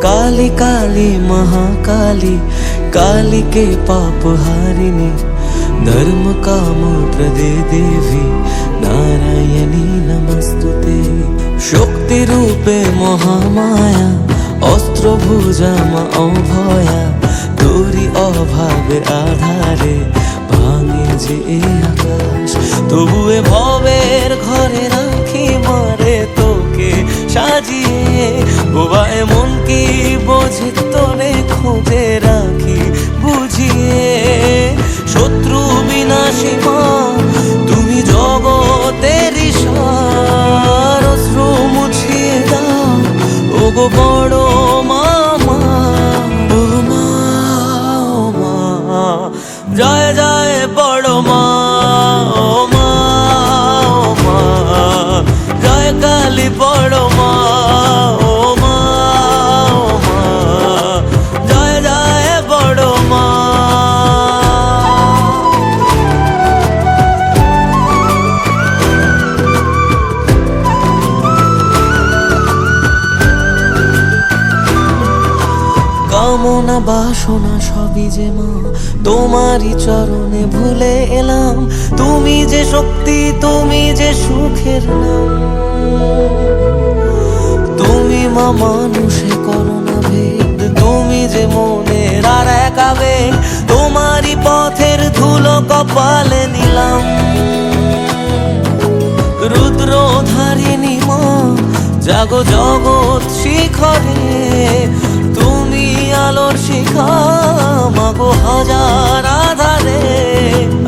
काली काली महाकाली, काली के पाप हारिणी, धर्म काम प्रदे देवी नारायणी नमस्तुते। शक्ति रूपे महामाया, अस्त्र भुजा मा अभया, তোরি অভাবে আধারে ভাঙে যে আকাশ, তবুয়ে ভবের ঘরে রাখি মারে তোকে সাজিয়ে। বোবায় মন কি বোঝে তোরে খুঁজে রাখি বুঝিয়ে। শত্রু বিনাশী মা তুমি জগতের ঈশ্বর, অশ্রু মুছিয়ে দাও ওগো বড় মামা। জয় জয় বড় মা, ও মা, ও মা, জয় কালী বড় মা, ও মা, ও মা, জয় জয় বড় মা। কামনা বাসনা সবই যে মা তোমারই চরণে ভুলে এলাম। তুমি যে শক্তি, তুমি যে সুখের নাম। তুমি মা মানুষে করো না ভেদ, তুমি যে মনের আর এক আবেগ। তোমারই পথের ধুলো কপালে নিলাম। রুদ্রধারিণী মা জাগো জগৎ শিখরে, তুমি আলোর শিখা মাগো হাজার আধারে।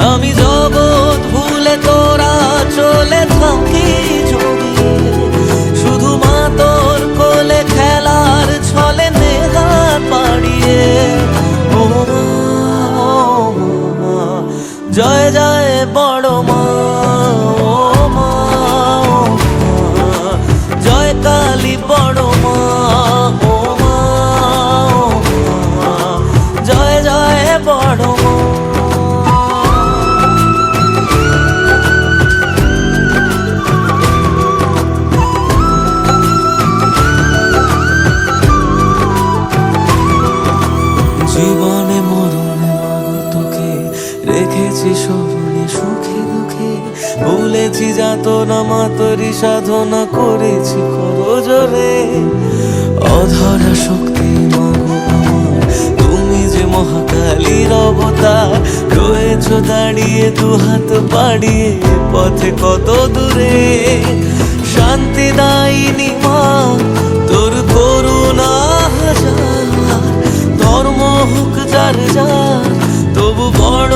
আমি জগৎ ভুলে তোরা চলে থাকি জড়িয়ে, শুধু মা তোর কোলে খেলার ছলে নেহাত পাড়িয়ে। ও মা, ও মা, জয় জয় বড় মা, ও মা, ও মা, জয় কালী বড় মা, ও মা, ও মা, জয় জয় বড় মা। জীবনে মরণে মাগো তোকে রেখেছি স্মরণে, সুখে দুঃখে ভুলেছি যাতনা মা তোরই সাধনা করেছি করজোরে। অধরা শক্তি মাগো আমার, তুমি যে মহাকালীর অবতার। রয়েছো দাঁড়িয়ে দুহাত বাড়িয়ে পথে কত দূরে। শান্তি দায়িনী মা তোর করুণা হাজার, ধর্ম হোক যার যার তবু বড়